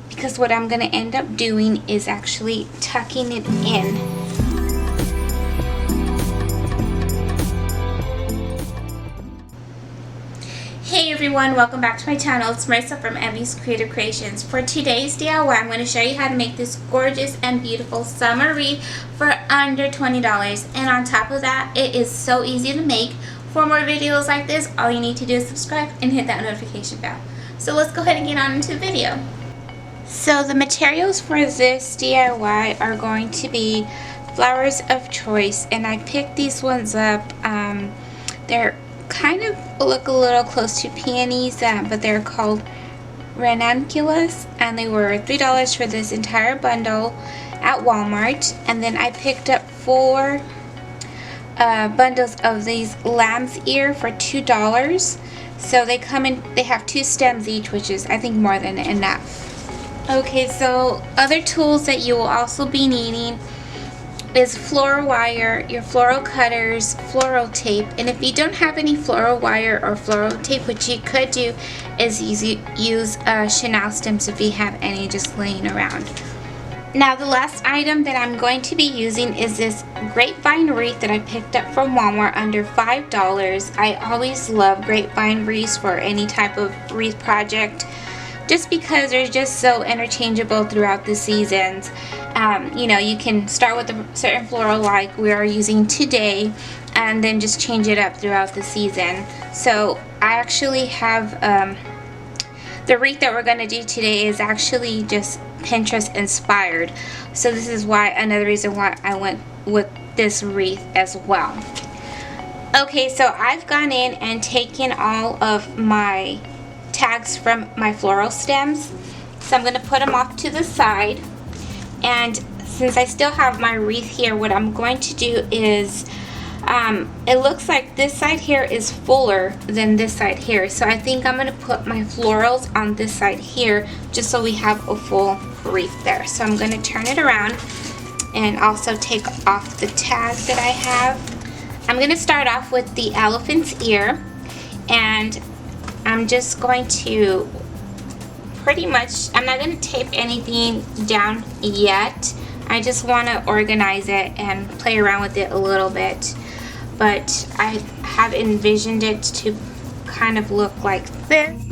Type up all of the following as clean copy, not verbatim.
because what I'm going to end up doing is actually tucking it in. Hey everyone, welcome back to my channel. It's Marissa from Emmy's Creative Creations. For today's DIY, I'm going to show you how to make this gorgeous and beautiful summer wreath for under $20. And on top of that, it is so easy to make. For more videos like this, all you need to do is subscribe and hit that notification bell. So let's go ahead and get on into the video. So the materials for this DIY are going to be flowers of choice, and I picked these ones up. They're kind of look a little close to peonies, but they're called ranunculus, and they were $3 for this entire bundle at Walmart. And then I picked up 4 bundles of these lamb's ear for $2. So they come in, they have 2 stems each, which is I think more than enough. Okay, so other tools that you will also be needing is floral wire, your floral cutters, floral tape, and if you don't have any floral wire or floral tape, what you could do is use chenille stems if you have any just laying around. Now the last item that I'm going to be using is this grapevine wreath that I picked up from Walmart under $5. I always love grapevine wreaths for any type of wreath project, just because they're just so interchangeable throughout the seasons. You know, you can start with a certain floral like we are using today and then just change it up throughout the season. So I actually have the wreath that we're going to do today is actually just Pinterest inspired. So this is why, another reason why I went with this wreath as well. Okay, so I've gone in and taken all of my tags from my floral stems, so I'm going to put them off to the side. And since I still have my wreath here, what I'm going to do is it looks like this side here is fuller than this side here, so I think I'm going to put my florals on this side here just so we have a full wreath there. So I'm going to turn it around and also take off the tag that I have. I'm going to start off with the elephant's ear, and I'm just going to pretty much, I'm not going to tape anything down yet. I just want to organize it and play around with it a little bit. But I have envisioned it to kind of look like this.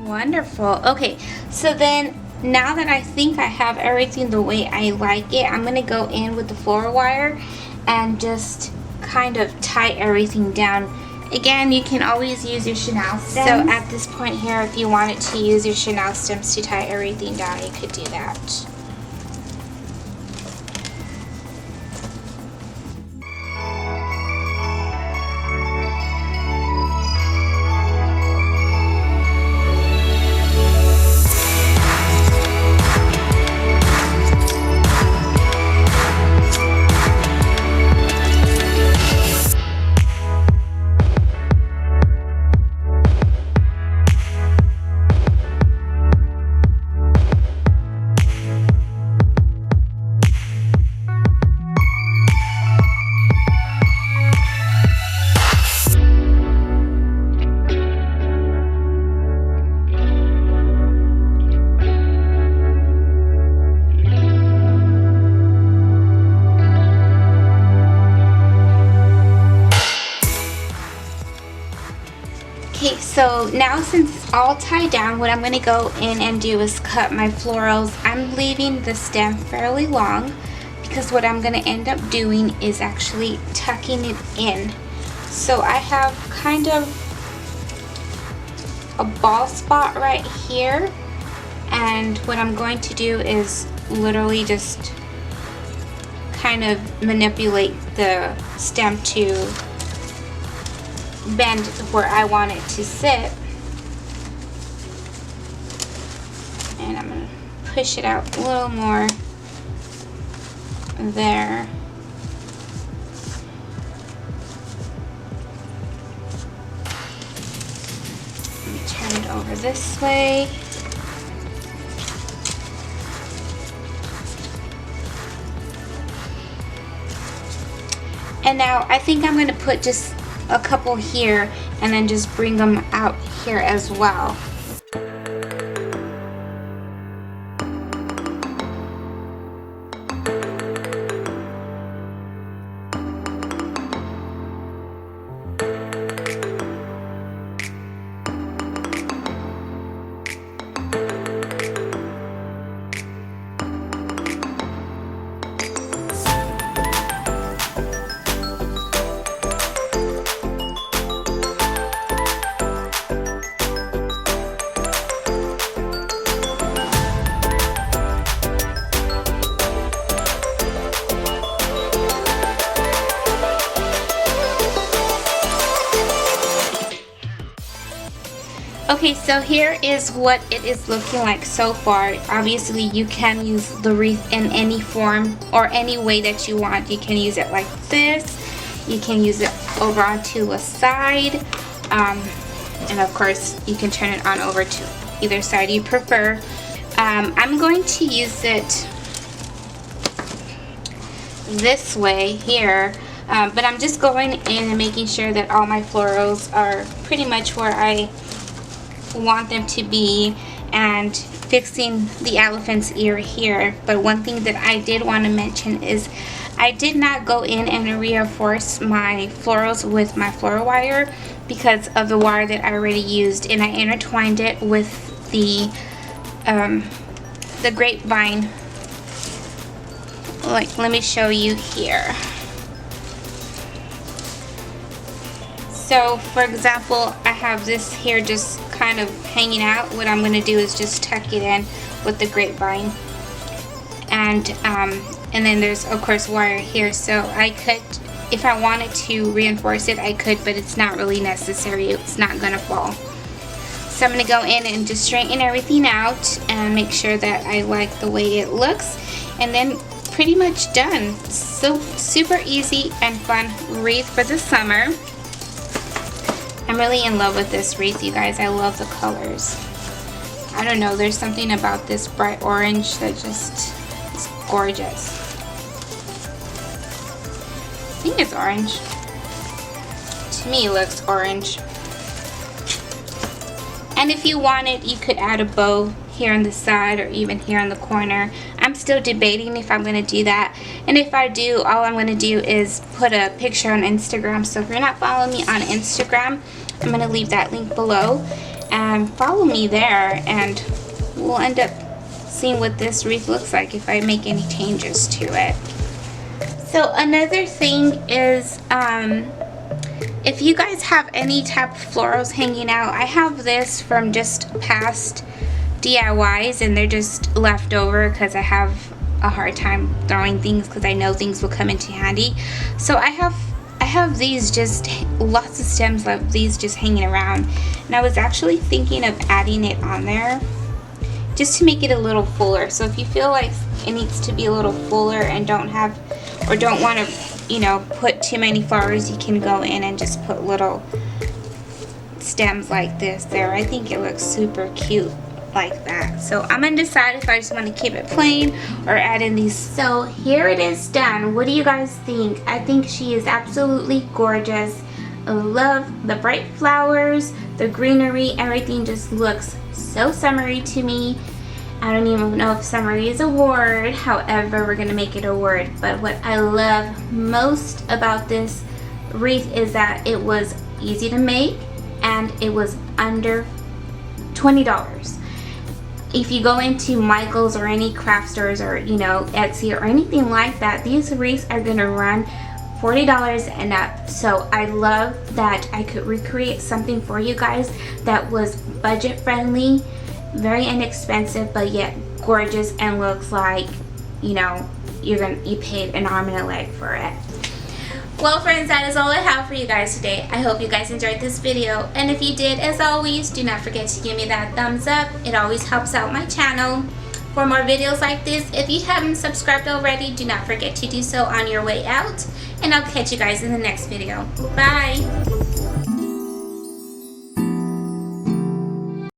Wonderful. Okay, so then now that I think I have everything the way I like it, I'm going to go in with the floral wire and just kind of tie everything down. Again, you can always use your chenille stems. So at this point here, if you wanted to use your chenille stems to tie everything down, you could do that. Okay, so now since it's all tied down, what I'm going to go in and do is cut my florals. I'm leaving the stem fairly long because what I'm going to end up doing is actually tucking it in. So I have kind of a ball spot right here, and what I'm going to do is literally just kind of manipulate the stem to bend where I want it to sit, and I'm going to push it out a little more there. Turn it over this way. And now I think I'm going to put just a couple here and then just bring them out here as well. Okay, so here is what it is looking like so far. Obviously, you can use the wreath in any form or any way that you want. You can use it like this. You can use it over onto a side. And of course, you can turn it on over to either side you prefer. I'm going to use it this way here. But I'm just going in and making sure that all my florals are pretty much where I want them to be, and fixing the elephant's ear here. But one thing that I did want to mention is I did not go in and reinforce my florals with my floral wire because of the wire that I already used, and I intertwined it with the grapevine. Like, let me show you here. So for example, I have this here just kind of hanging out. What I'm going to do is just tuck it in with the grapevine, and then there's of course wire here, so I could, if I wanted to reinforce it I could, but it's not really necessary. It's not gonna fall. So I'm going to go in and just straighten everything out and make sure that I like the way it looks, and then pretty much done. So super easy and fun wreath for the summer. I'm really in love with this wreath, you guys. I love the colors. I don't know, there's something about this bright orange that just is gorgeous. I think it's orange. To me, it looks orange. And if you wanted, you could add a bow here on the side or even here on the corner. I'm still debating if I'm going to do that. And if I do, all I'm going to do is put a picture on Instagram. So if you're not following me on Instagram, I'm going to leave that link below. And follow me there, and we'll end up seeing what this wreath looks like if I make any changes to it. So another thing is, if you guys have any type of florals hanging out, I have this from just past DIYs, and they're just left over because I have a hard time throwing things because I know things will come into handy. So I have these, just lots of stems like these just hanging around, and I was actually thinking of adding it on there just to make it a little fuller. So if you feel like it needs to be a little fuller and don't want to, you know, put too many flowers, you can go in and just put little stems like this there. I think it looks super cute like that. So I'm gonna decide if I just want to keep it plain or add in these. So here it is done. What do you guys think? I think she is absolutely gorgeous. I love the bright flowers, the greenery, everything just looks so summery to me. I don't even know if summery is a word, however we're gonna make it a word. But what I love most about this wreath is that it was easy to make and it was under $20. If you go into Michael's or any craft stores or, you know, Etsy or anything like that, these wreaths are gonna run $40 and up. So I love that I could recreate something for you guys that was budget friendly, very inexpensive, but yet gorgeous and looks like, you know, you paid an arm and a leg for it. Well friends, that is all I have for you guys today. I hope you guys enjoyed this video, and if you did, as always, do not forget to give me that thumbs up. It always helps out my channel. For more videos like this, if you haven't subscribed already, do not forget to do so on your way out, and I'll catch you guys in the next video. Bye!